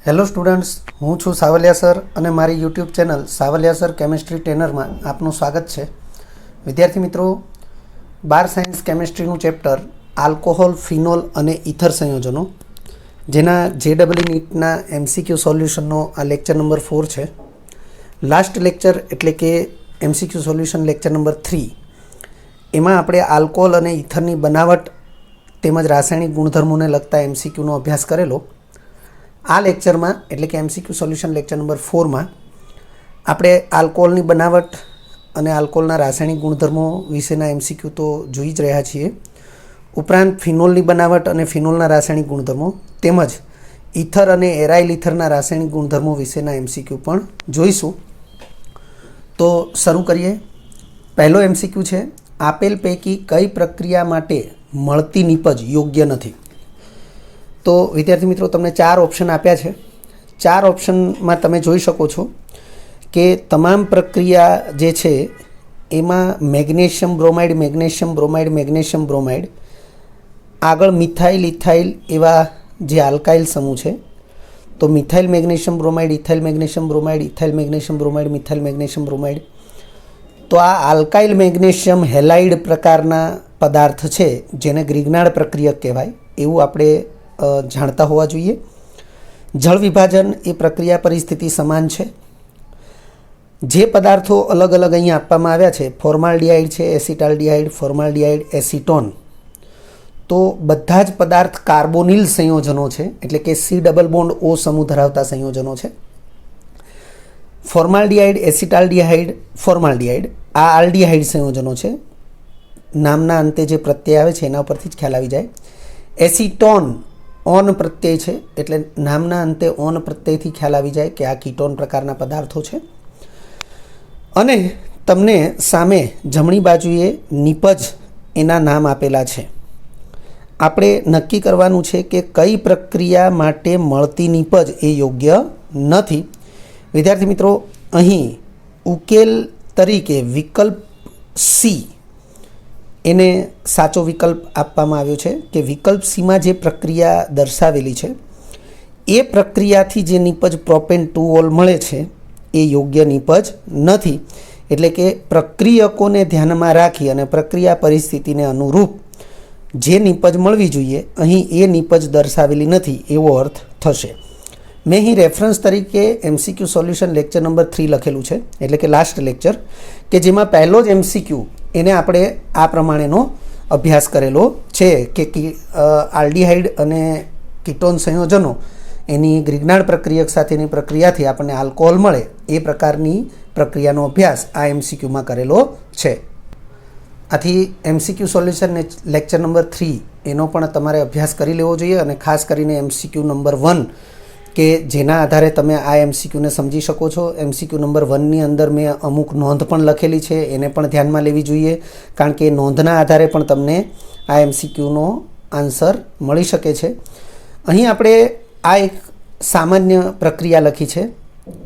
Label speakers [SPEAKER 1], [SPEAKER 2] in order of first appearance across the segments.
[SPEAKER 1] Hello students, હું છું Savaliya sir અને મારી YouTube channel Savaliya sir chemistry ટ્રેનરમાં આપનું સ્વાગત છે. વિદ્યાર્થી મિત્રો, 12 સાયન્સ કેમિસ્ટ્રીનું ચેપ્ટર આલ્કોહોલ, ફિનોલ અને ઇથર સંયોજનો, જેના JEE નીટના MCQ સોલ્યુશનનો આ લેક્ચર નંબર 4 છે. લાસ્ટ લેક્ચર એટલે કે MCQ સોલ્યુશન લેક્ચર નંબર 3, એમાં આપણે આલ્કોહોલ અને ઇથરની બનાવટ તેમજ રાસાયણિક ગુણધર્મોને લગતા MCQનો અભ્યાસ કરેલો. આ લેક્ચરમાં એટલે કે MCQ સોલ્યુશન લેક્ચર નંબર 4માં આપણે આલ્કોહોલની બનાવટ અને આલ્કોહોલના રાસાયણિક ગુણધર્મો વિશેના MCQ તો જોઈ જ રહ્યા છીએ. ઉપરાંત ફિનોલની બનાવટ અને ફિનોલના રાસાયણિક ગુણધર્મો તેમજ ઇથર અને એરાઇલ ઇથરના રાસાયણિક ગુણધર્મો વિશેના MCQ પણ જોઈશું. તો શરૂ કરીએ. પહેલો MCQ છે, આપેલ પૈકી કઈ પ્રક્રિયા માટે મળતી નીપજ યોગ્ય નથી? તો વિદ્યાર્થી મિત્રો, તમને 4 ઓપ્શન આપ્યા છે. 4 ઓપ્શનમાં તમે જોઈ શકો છો કે તમામ પ્રક્રિયા જે છે એમાં મેગ્નેશિયમ બ્રોમાઇડ આગળ મિથાઇલ ઇથાઇલ એવા જે આલ્કાઇલ સમૂહ છે. તો methyl magnesium bromide, ethyl magnesium bromide, ethyl magnesium bromide, methyl magnesium bromide. તો આ આલ્કાઇલ મેગ્નેશિયમ હેલાઇડ પ્રકારના પદાર્થ છે, જેને ગ્રિગ્નાર્ડ પ્રક્રિયક કહેવાય, એવું આપણે જાણતા હોવા જોઈએ. જળ વિભાજન એ પ્રક્રિયા પરિસ્થિતિ સમાન છે. જે પદાર્થો અલગ અલગ અહીંયા આપવામાં આવ્યા છે, ફોર્માલ્ડિહાઇડ છે, એસિટાલ્ડિહાઇડ, ફોર્માલ્ડિહાઇડ, એસિટોન, તો બધા જ પદાર્થ કાર્બોનિલ સંયોજનો છે, એટલે કે C ડબલ બોન્ડ O સમૂહ ધરાવતા સંયોજનો છે. ફોર્માલ્ડિહાઇડ, એસિટાલ્ડિહાઇડ, ફોર્માલ્ડિહાઇડ આ આલ્ડિહાઇડ સંયોજનો છે. નામના અંતે જે પ્રત્યય આવે છે એના ઉપરથી જ ખ્યાલ આવી જાય. એસિટોન ઓન પ્રત્યય છે, એટલે નામના અંતે ઓન પ્રત્યયથી ખ્યાલ આવી જાય કે આ કીટોન પ્રકારના પદાર્થો છે. અને તમને સામે જમણી બાજુએ નીપજ એના નામ આપેલા છે. આપણે નક્કી કરવાનું છે કે કઈ પ્રક્રિયા માટે મળતી નીપજ એ યોગ્ય નથી. વિદ્યાર્થી મિત્રો, અહીં ઉકેલ તરીકે વિકલ્પ સી એને સાચો વિકલ્પ આપવામાં આવ્યો છે કે વિકલ્પ સીમાં જે પ્રક્રિયા દર્શાવેલી છે એ પ્રક્રિયાથી જે નીપજ પ્રોપેન 2-ઓલ મળે છે એ યોગ્ય નીપજ નથી. એટલે કે પ્રક્રિયકોને ધ્યાનમાં રાખી અને પ્રક્રિયા પરિસ્થિતિને અનુરૂપ જે નીપજ મળવી જોઈએ અહીં એ નીપજ દર્શાવેલી નથી એવો અર્થ થશે. મેં અહીં રેફરન્સ તરીકે MCQ સોલ્યુશન લેક્ચર નંબર 3 લખેલું છે, એટલે કે લાસ્ટ લેક્ચર, કે જેમાં પહેલો જ MCQ એને આપણે આ પ્રમાણેનો અભ્યાસ કરેલો છે કે આલ્ડિહાઇડ અને કીટોન સંયોજનો એની ગ્રિગ્નાર્ડ પ્રક્રિયક સાથેની પ્રક્રિયાથી આપણને આલ્કોહોલ મળે એ પ્રકારની પ્રક્રિયાનો અભ્યાસ આ MCQમાં કરેલો છે. આથી MCQ સોલ્યુશન લેક્ચર નંબર 3 એનો પણ તમારે અભ્યાસ કરી લેવો જોઈએ. અને ખાસ કરીને MCQ નંબર 1 કે જેના આધારે તમે આ MCQને સમજી શકો છો. MCQ નંબર 1ની અંદર મેં અમુક નોંધ પણ લખેલી છે, એને પણ ધ્યાનમાં લેવી જોઈએ, કારણ કે નોંધના આધારે પણ તમને આ MCQનો આન્સર મળી શકે છે. અહીં આપણે આ એક સામાન્ય પ્રક્રિયા લખી છે.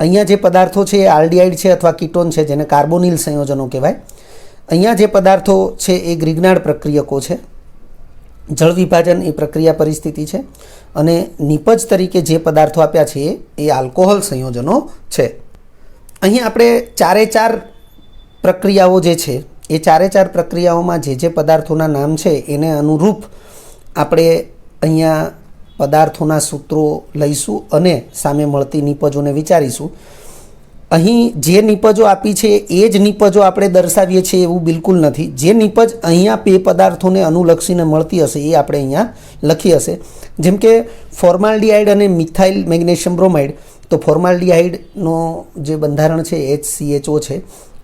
[SPEAKER 1] અહીંયા જે પદાર્થો છે એ આલ્ડિહાઇડ છે અથવા કીટોન છે, જેને કાર્બોનિલ સંયોજનો કહેવાય. અહીંયા જે પદાર્થો છે એ ગ્રિગ્નાર્ડ પ્રક્રિયકો છે. જળ વિભાજન એ પ્રક્રિયા પરિસ્થિતિ છે અને નીપજ તરીકે જે પદાર્થો આપ્યા છે એ આલ્કોહોલ સંયોજનો છે. અહીં આપણે 4 પ્રક્રિયાઓ જે છે એ 4 પ્રક્રિયાઓમાં જે પદાર્થોના નામ છે એને અનુરૂપ આપણે અહીંયા પદાર્થોના સૂત્રો લઈશું અને સામે મળતી નીપજોને વિચારીશું. અહીં જે નીપજો આપી છે એ જ નીપજો આપણે દર્શાવીએ છીએ એવું બિલકુલ નથી. જે નીપજ અહીંયા બે પદાર્થોને અનુલક્ષીને મળતી હશે એ આપણે અહીંયા લખી હશે. જેમ કે ફોર્માલ્ડિહાઇડ અને મિથાઇલ મેગ્નેશિયમ બ્રોમાઇડ, તો ફોર્માલ્ડિહાઇડનો જે બંધારણ છે HCHO છે,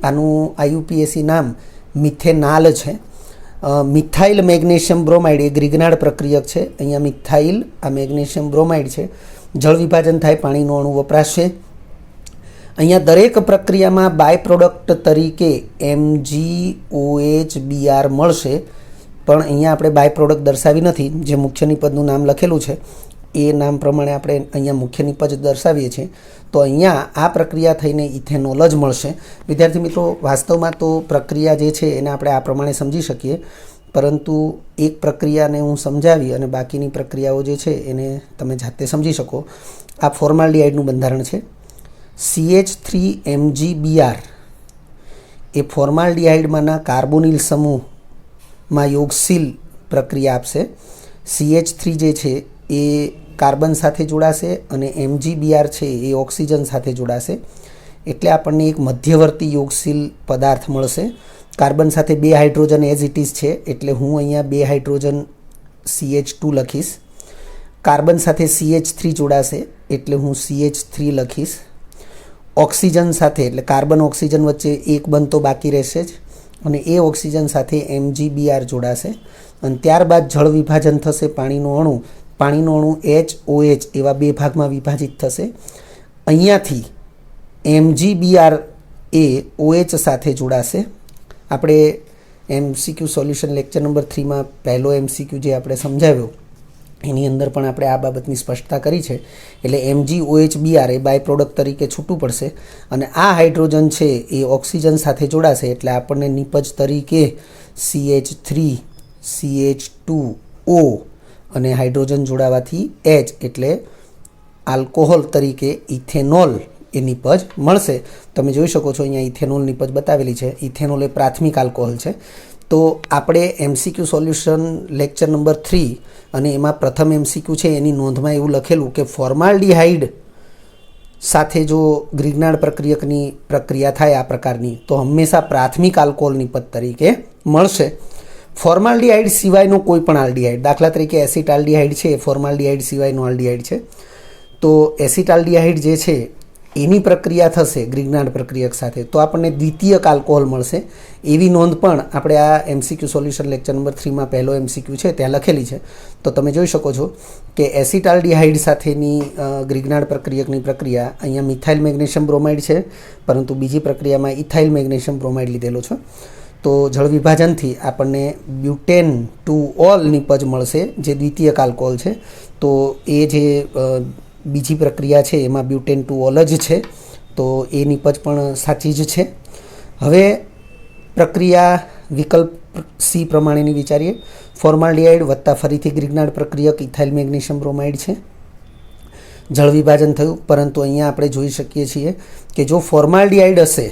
[SPEAKER 1] આનું IUPAC નામ મિથેનાલ છે. મિથાઇલ મેગ્નેશિયમ બ્રોમાઇડ એ ગ્રિગ્નાર્ડ પ્રક્રિયક છે. અહીંયા મિથાઇલ, આ મેગ્નેશિયમ બ્રોમાઇડ છે. જળ વિભાજન થાય, પાણીનો અણુ વપરાશે. અહીંયા દરેક પ્રક્રિયામાં બાય પ્રોડક્ટ તરીકે MgOHBr મળશે, પણ અહીંયા આપણે બાય પ્રોડક્ટ દર્શાવી નથી. જે મુખ્ય નિપજનું નામ લખેલું છે એ નામ પ્રમાણે આપણે અહીંયા મુખ્ય નિપજ દર્શાવીએ છીએ. તો અહીંયા આ પ્રક્રિયા થઈને ઇથેનોલ જ મળશે. વિદ્યાર્થી મિત્રો, વાસ્તવમાં તો પ્રક્રિયા જે છે એને આપણે આ પ્રમાણે સમજી શકીએ. પરંતુ એક પ્રક્રિયાને હું સમજાવી અને બાકીની પ્રક્રિયાઓ જે છે એને તમે જાતે સમજી શકો. આ ફોર્માલ્ડિહાઇડનું બંધારણ છે. CH3MgBr એ ફોર્માલ્ડિહાઇડમાંના કાર્બોનિલ સમૂહમાં યોગશીલ પ્રક્રિયા આપશે. CH3 જે છે એ કાર્બન સાથે જોડાશે અને MgBr છે એ ઓક્સિજન સાથે જોડાશે. એટલે આપણને એક મધ્યવર્તી યોગશીલ પદાર્થ મળશે. કાર્બન સાથે 2 હાઇડ્રોજન એઝ ઇટ ઇઝ છે, એટલે હું અહીંયા 2 હાઇડ્રોજન CH2 લખીશ. કાર્બન સાથે CH3 જોડાશે એટલે હું CH3 લખીશ. ઓક્સિજન સાથે એટલે કાર્બન ઓક્સિજન વચ્ચે એક બંધ તો બાકી રહેશે જ, અને એ ઓક્સિજન સાથે MgBr જોડાશે અને ત્યારબાદ જળ વિભાજન થશે. પાણીનો અણુ HOH એવા 2 ભાગમાં વિભાજિત થશે. અહીંયાથી MgBr એ OH સાથે જોડાશે. આપણે MCQ સોલ્યુશન લેક્ચર નંબર 3માં પહેલો MCQ જે આપણે સમજાવ્યો એની અંદર પણ આપણે આ બાબતની સ્પષ્ટતા કરી છે. એટલે MgOHBr એ બાય પ્રોડક્ટ તરીકે છૂટું પડશે અને આ હાઇડ્રોજન છે એ ઓક્સિજન સાથે જોડાશે એટલે આપણને નિપજ તરીકે CH3CH2O અને હાઇડ્રોજન જોડાવાથી H એટલે આલ્કોહોલ તરીકે ઇથેનોલ એ નિપજ મળશે. તમે જોઈ શકો છો અહીંયા ઇથેનોલ નિપજ બતાવેલી છે. ઇથેનોલ એ પ્રાથમિક આલ્કોહોલ છે. તો આપણે MCQ સોલ્યુશન લેક્ચર નંબર 3 અને એમાં પ્રથમ MCQ છે એની નોંધમાં એવું લખેલું કે ફોર્માલ્ડિહાઇડ સાથે જો ગ્રિગ્નાર્ડ પ્રક્રિયકની પ્રક્રિયા થાય આ પ્રકારની તો હંમેશા પ્રાથમિક આલ્કોહોલ નિપજ તરીકે મળશે. ફોર્માલ્ડિહાઇડ સિવાયનો કોઈ પણ આલ્ડિહાઇડ, દાખલા તરીકે એસિટાલ્ડિહાઇડ છે એ ફોર્માલ્ડિહાઇડ સિવાયનો આલ્ડિહાઇડ છે. તો એસિટાલ્ડિહાઇડ જે છે એની પ્રક્રિયા થશે ગ્રિગ્નાર્ડ પ્રક્રિયક સાથે તો આપણને દ્વિતીયક આલ્કોહોલ મળશે. એવી નોંધ પણ આપણે આ MCQ સોલ્યુશન લેક્ચર નંબર 3માં પહેલો MCQ છે ત્યાં લખેલી છે. તો તમે જોઈ શકો છો કે એસિટાલ્ડિહાઇડ સાથેની ગ્રિગ્નાર્ડ પ્રક્રિયકની પ્રક્રિયા અહીંયા મિથાઇલ મેગ્નેશિયમ બ્રોમાઇડ છે, પરંતુ બીજી પ્રક્રિયામાં ઇથાઇલ મેગ્નેશિયમ બ્રોમાઇડ લીધેલો છે. તો જળ વિભાજનથી આપણને બ્યુટેન ટુ ઓલ નિપજ મળશે જે દ્વિતીયક આલ્કોહોલ છે. તો એ જે બીજી પ્રક્રિયા છે એમાં બ્યુટેન ટુ ઓલ જ છે, તો એ નિપજ પણ સાચી જ છે. હવે પ્રક્રિયા વિકલ્પ C પ્રમાણેની વિચારીએ. ફોર્માલ્ડિહાઇડ વત્તા ફરીથી ગ્રિગ્નાર્ડ પ્રક્રિયક ઇથાઇલ મેગ્નેશિયમ બ્રોમાઇડ છે. જળ વિભાજન થયું, પરંતુ અહીંયા આપણે જોઈ શકીએ છીએ કે જો ફોર્માલ્ડિહાઇડ હશે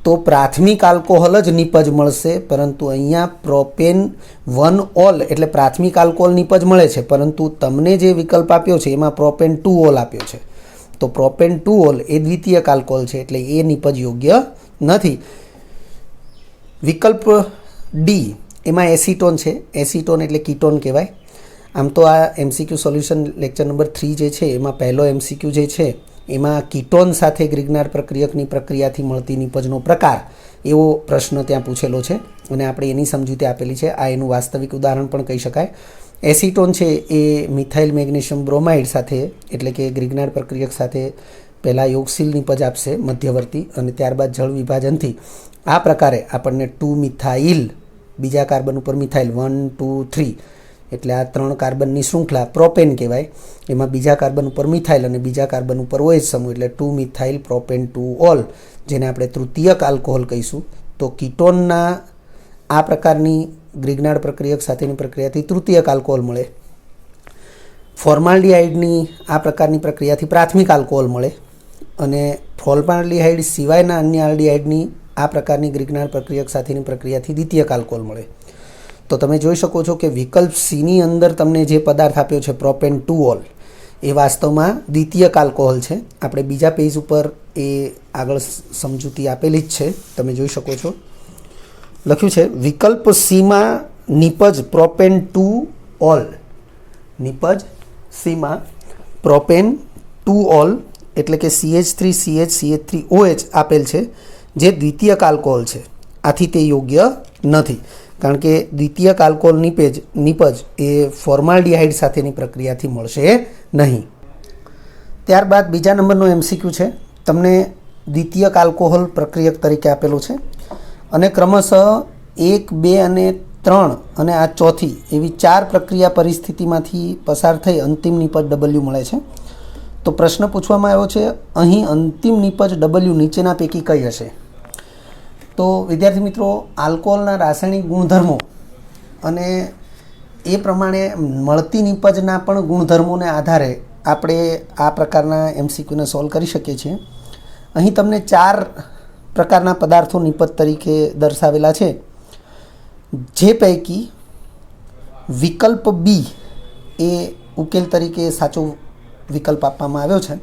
[SPEAKER 1] તો પ્રાથમિક આલ્કોહોલ જ નિપજ મળશે, પરંતુ અહીંયા પ્રોપેન 1 ઓલ એટલે પ્રાથમિક આલ્કોહોલ નિપજ મળે છે, પરંતુ તમને જે વિકલ્પ આપ્યો છે એમાં પ્રોપેન 2 ઓલ આપ્યો છે. તો પ્રોપેન 2 ઓલ એ દ્વિતીયક આલ્કોહોલ છે એટલે એ નિપજ યોગ્ય નથી. વિકલ્પ ડી એમાં એસિટોન છે. એસિટોન એટલે કીટોન કહેવાય. આમ તો આ MCQ સોલ્યુશન લેક્ચર નંબર 3 જે છે એમાં પહેલો MCQ જે છે એમાં કીટોન સાથે ગ્રિગ્નાર્ડ પ્રક્રિયકની પ્રક્રિયાથી મળતી નિપજનો પ્રકાર એવો પ્રશ્ન ત્યાં પૂછેલો છે અને આપણે એની સમજૂતી આપેલી છે. આ એનું વાસ્તવિક ઉદાહરણ પણ કહી શકાય. એસિટોન છે એ મિથાઇલ મેગ્નેશિયમ બ્રોમાઇડ સાથે એટલે કે ગ્રિગ્નાર્ડ પ્રક્રિયક સાથે પહેલાં યોગશીલ નિપજ આપશે મધ્યવર્તી, અને ત્યારબાદ જળ વિભાજનથી આ પ્રકારે આપણને 2 મિથાઇલ, બીજા કાર્બન ઉપર મિથાઇલ 1 2 3 એટલે આ 3 કાર્બનની શૃંખલા પ્રોપેન કહેવાય. એમાં બીજા કાર્બન ઉપર મિથાઇલ અને બીજા કાર્બન ઉપર OH સમૂહ એટલે 2 મિથાઇલ પ્રોપેન 2 ઓલ, જેને આપણે તૃતીયક આલ્કોહોલ કહીશું. તો કીટોનના આ પ્રકારની ગ્રિગ્નાર્ડ પ્રક્રિયક સાથેની પ્રક્રિયાથી તૃતીયક આલ્કોહોલ મળે. ફોર્માલ્ડિહાઇડની આ પ્રકારની પ્રક્રિયાથી પ્રાથમિક આલ્કોહોલ મળે અને ફોર્માલ્ડિહાઇડ સિવાયના અન્ય આલ્ડિહાઇડની આ પ્રકારની ગ્રિગ્નાર્ડ પ્રક્રિયક સાથેની પ્રક્રિયાથી દ્વિતીયક આલ્કોહોલ મળે. તો તમે જોઈ શકો છો કે વિકલ્પ Cની અંદર તમને જે પદાર્થ આપ્યો છે પ્રોપેન 2 ઓલ એ વાસ્તવમાં દ્વિતીયક આલ્કોહોલ છે. આપણે બીજા પેજ ઉપર એ આગળ સમજૂતી આપેલી જ છે, તમે જોઈ શકો છો. લખ્યું છે વિકલ્પ Cમાં નિપજ પ્રોપેન 2 ઓલ. નિપજ Cમાં પ્રોપેન 2 ઓલ એટલે કે CH3CH3OH આપેલ છે જે દ્વિતીયક આલ્કોહોલ છે. આથી તે યોગ્ય નથી, કારણ કે દ્વિતીયક આલ્કોહોલ નિપજ એ ફોર્માલ્ડિહાઇડ સાથેની પ્રક્રિયાથી મળશે નહીં. ત્યારબાદ બીજા નંબરનો MCQ છે. તમને દ્વિતીયક આલ્કોહોલ પ્રક્રિયક તરીકે આપેલું છે અને ક્રમશઃ 1, 2 અને 3 અને આ ચોથી એવી 4 પ્રક્રિયા પરિસ્થિતિમાંથી પસાર થઈ અંતિમ નિપજ W મળે છે. તો પ્રશ્ન પૂછવામાં આવ્યો છે અહીં અંતિમ નિપજ W નીચેના પૈકી કઈ હશે? તો વિદ્યાર્થી મિત્રો, આલ્કોહોલના રાસાયણિક ગુણધર્મો અને એ પ્રમાણે મળતી નિપજના પણ ગુણધર્મોને આધારે આપણે આ પ્રકારના MCQને સોલ્વ કરી શકીએ છીએ. અહીં તમને 4 પ્રકારના પદાર્થો નિપજ તરીકે દર્શાવેલા છે, જે પૈકી વિકલ્પ બી એ ઉકેલ તરીકે સાચો વિકલ્પ આપવામાં આવ્યો છે.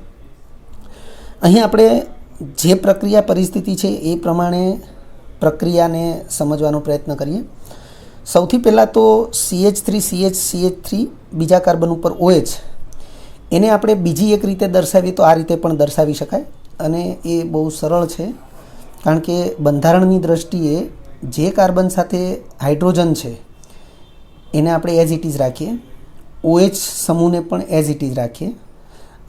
[SPEAKER 1] અહીં આપણે જે પ્રક્રિયા પરિસ્થિતિ છે એ પ્રમાણે પ્રક્રિયાને સમજવાનો પ્રયત્ન કરીએ. સૌથી પહેલાં તો CH3 બીજા કાર્બન ઉપર OH, એને આપણે બીજી એક રીતે દર્શાવીએ તો આ રીતે પણ દર્શાવી શકાય, અને એ બહુ સરળ છે, કારણ કે બંધારણની દ્રષ્ટિએ જે કાર્બન સાથે હાઇડ્રોજન છે એને આપણે એઝ ઇટ ઇઝ રાખીએ, OH સમૂહને પણ એઝ ઇટ ઇઝ રાખીએ,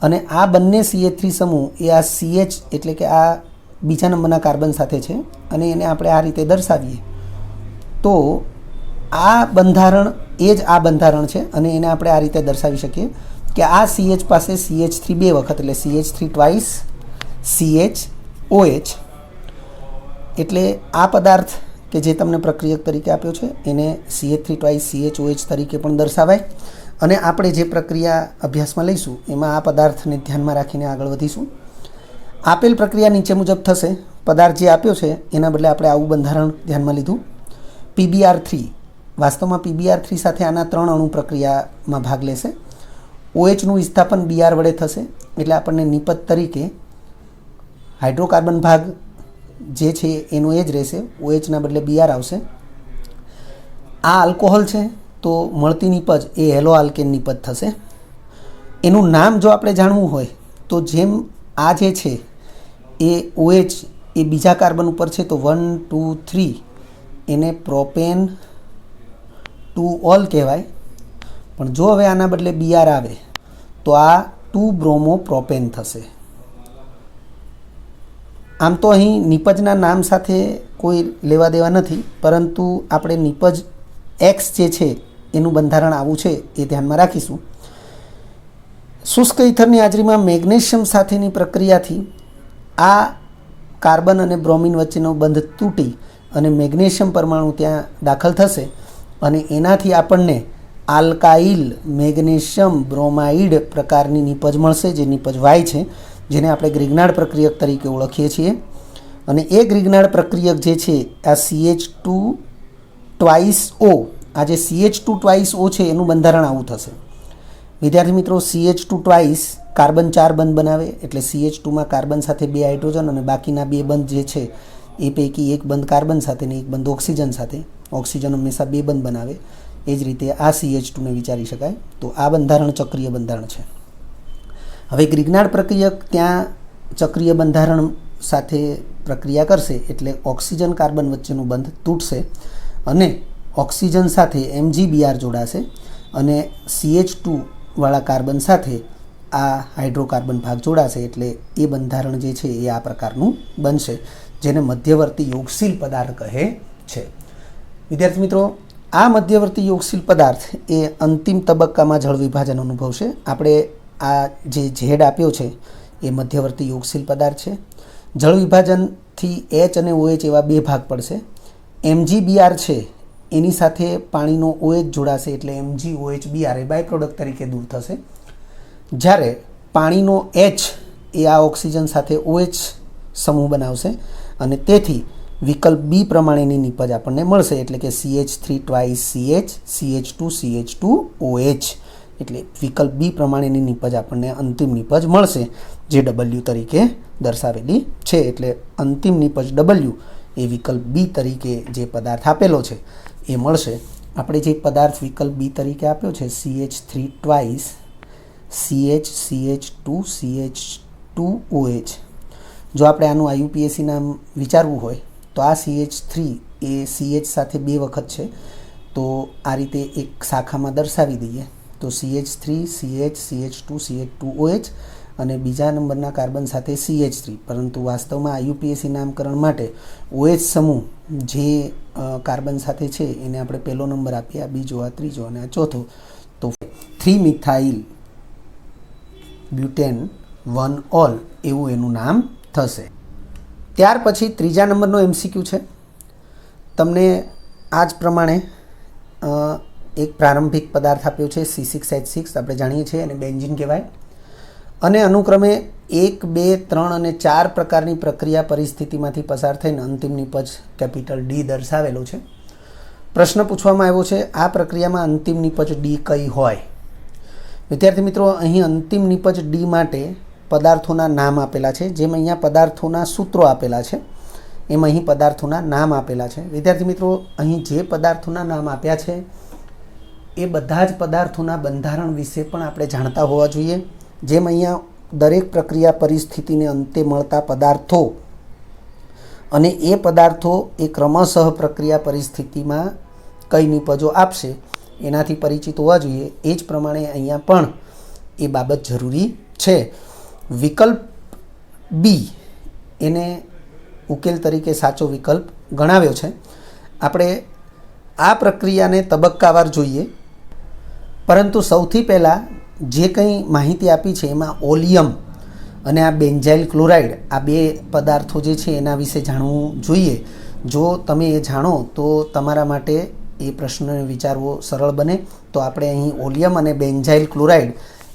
[SPEAKER 1] અને આ બંને CH3 સમૂહ એ આ CH એટલે કે આ બીજા નંબરના કાર્બન સાથે છે, અને એને આપણે આ રીતે દર્શાવીએ તો આ બંધારણ એ જ આ બંધારણ છે, અને એને આપણે આ રીતે દર્શાવી શકીએ કે આ CH પાસે CH3 2 વખત એટલે CH3 ટ્વાઇસ CHOH, એટલે આ પદાર્થ કે જે તમને પ્રક્રિયક તરીકે આપ્યો છે એને CH3 ટ્વાઇસ CHOH તરીકે પણ દર્શાવાય. અને આપણે જે પ્રક્રિયા અભ્યાસમાં લઈશું એમાં આ પદાર્થને ધ્યાનમાં રાખીને આગળ વધીશું. આપેલ પ્રક્રિયા નીચે મુજબ થશે. પદાર્થ જે આપ્યો છે એના બદલે આપણે આવું બંધારણ ધ્યાનમાં લીધું. PbR3, વાસ્તવમાં PbR3 સાથે આના 3 અણુ પ્રક્રિયામાં ભાગ લેશે. OHનું વિસ્થાપન Br વડે થશે, એટલે આપણને નિપજ તરીકે હાઇડ્રોકાર્બન ભાગ જે છે એનો એ જ રહેશે, OHના બદલે Br આવશે. આ આલ્કોહોલ છે તો મળતી નિપજ એ હેલો આલ્કેન નિપજ થશે. એનું નામ જો આપણે જાણવું હોય તો જેમ આ જે છે એ OH એ બીજા કાર્બન ઉપર છે તો 1 2 3 એને પ્રોપેન 2 ઓલ કહેવાય, પણ જો હવે આના બદલે Br આવે તો આ 2 બ્રોમો પ્રોપેન થશે. આમ તો અહીં નિપજના નામ સાથે કોઈ લેવા દેવા નથી, પરંતુ આપણે નિપજ X જે છે એનું બંધારણ આવું છે એ ધ્યાનમાં રાખીશું. શુષ્ક ઇથરની હાજરીમાં મેગ્નેશિયમ સાથેની પ્રક્રિયાથી આ કાર્બન અને બ્રોમિન વચ્ચેનો બંધ તૂટી અને મેગ્નેશિયમ પરમાણુ ત્યાં દાખલ થશે, અને એનાથી આપણને આલ્કાઇલ મેગ્નેશિયમ બ્રોમાઇડ પ્રકારની નિપજ મળશે, જે નિપજ Y છે, જેને આપણે ગ્રિગ્નાર્ડ પ્રક્રિયક તરીકે ઓળખીએ છીએ. અને એ ગ્રિગ્નાર્ડ પ્રક્રિયક જે છે આ CH2 ટ્વાઇસ O, આ જે CH2 ટ્વાઇસ O છે એનું બંધારણ આવું થશે. વિદ્યાર્થી મિત્રો, CH2 ટ્વાઇસ કાર્બન 4 બંધ બનાવે, એટલે CH2માં કાર્બન સાથે 2 હાઇડ્રોજન અને બાકીના 2 બંધ જે છે એ પૈકી એક બંધ કાર્બન સાથે ને એક બંધ ઓક્સિજન સાથે. ઓક્સિજન હંમેશા 2 બંધ બનાવે, એ જ રીતે આ CH2ને વિચારી શકાય. તો આ બંધારણ ચક્રીય બંધારણ છે. હવે ગ્રિગ્નાર્ડ પ્રક્રિયક ત્યાં ચક્રીય બંધારણ સાથે પ્રક્રિયા કરશે, એટલે ઓક્સિજન કાર્બન વચ્ચેનું બંધ તૂટશે અને ઓક્સિજન સાથે MgBr જોડાશે, અને CH2 વાળા કાર્બન સાથે આ હાઇડ્રોકાર્બન ભાગ જોડાશે, એટલે એ બંધારણ જે છે એ આ પ્રકારનું બનશે, જેને મધ્યવર્તી યોગશીલ પદાર્થ કહે છે. વિદ્યાર્થી મિત્રો, આ મધ્યવર્તી યોગશીલ પદાર્થ એ અંતિમ તબક્કામાં જળ વિભાજન અનુભવશે. આપણે આ જે ઝેડ આપ્યો છે એ મધ્યવર્તી યોગશીલ પદાર્થ છે. જળ વિભાજનથી H અને OH એવા 2 ભાગ પડશે. MgBr છે એની સાથે પાણીનો OH જોડાશે, એટલે MgOHBr એ બાય પ્રોડક્ટ તરીકે દૂર થશે. જ્યારે પાણીનો H એ આ ઓક્સિજન સાથે OH સમૂહ બનાવશે, અને તેથી વિકલ્પ બી પ્રમાણેની નિપજ આપણને મળશે, એટલે કે CH3 twice CH CH2 CH2OH, એટલે વિકલ્પ બી પ્રમાણેની નિપજ આપણને અંતિમ નિપજ મળશે, જે W તરીકે દર્શાવેલી છે. એટલે અંતિમ નિપજ W એ વિકલ્પ બી તરીકે જે પદાર્થ આપેલો છે એ મળશે. આપણે જે પદાર્થ વિકલ્પ બી તરીકે આપ્યો છે CH3 twice CH CH2 CH2OH, જો આપણે આનું IUPAC નામ વિચારવું હોય તો આ CH3 એ CH સાથે 2 વખત છે, તો આ રીતે એક શાખામાં દર્શાવી દઈએ તો CH3 CH CH2 CH2OH અને બીજા નંબરના કાર્બન સાથે CH3, પરંતુ વાસ્તવમાં IUPAC નામકરણ માટે OH સમૂહ જે કાર્બન સાથે છે એને આપણે પહેલો નંબર આપીએ, આ બીજો, આ ત્રીજો અને આ ચોથો, તો 3 મિથાઇલ બ્યુટેન 1 ઓલ એવું એનું નામ થશે. ત્યાર પછી ત્રીજા નંબરનો MCQ છે. તમને આ જ પ્રમાણે એક પ્રારંભિક પદાર્થ આપ્યો છે C6H6, આપણે જાણીએ છીએ અને બેન્ઝીન કહેવાય. અને અનુક્રમે 1, 2, 3 અને 4 પ્રકારની પ્રક્રિયા પરિસ્થિતિમાંથી પસાર થઈને અંતિમ નિપજ કેપિટલ D દર્શાવેલો છે. પ્રશ્ન પૂછવામાં આવ્યો છે આ પ્રક્રિયામાં અંતિમ નિપજ D કઈ હોય? વિદ્યાર્થી મિત્રો, અહીં અંતિમ નિપજ D માટે પદાર્થોના નામ આપેલા છે. જેમ અહીંયા પદાર્થોના સૂત્રો આપેલા છે એમ અહીં પદાર્થોના નામ આપેલા છે. વિદ્યાર્થી મિત્રો, અહીં જે પદાર્થોના નામ આપ્યા છે એ બધા જ પદાર્થોના બંધારણ વિશે પણ આપણે જાણતા હોવા જોઈએ. જેમ અહીંયા દરેક પ્રક્રિયા પરિસ્થિતિને અંતે મળતા પદાર્થો અને એ પદાર્થો એ ક્રમશઃ પ્રક્રિયા પરિસ્થિતિમાં કઈ નિપજો આપશે એનાથી પરિચિત હોવા જોઈએ. એ જ પ્રમાણે અહીંયા પણ એ બાબત જરૂરી છે. વિકલ્પ બી એને ઉકેલ તરીકે સાચો વિકલ્પ ગણાવ્યો છે. આપણે આ પ્રક્રિયાને તબક્કાવાર જોઈએ, પરંતુ સૌથી પહેલાં જે કંઈ માહિતી આપી છે એમાં ઓલિયમ અને આ બેન્ઝાઇલ ક્લોરાઇડ આ બે પદાર્થો જે છે એના વિશે જાણવું જોઈએ. જો તમે એ જાણો તો તમારા માટે એ પ્રશ્નને વિચારવો સરળ બને. તો આપણે અહીં ઓલિયમ અને બેન્ઝાઇલ ક્લોરાઇડ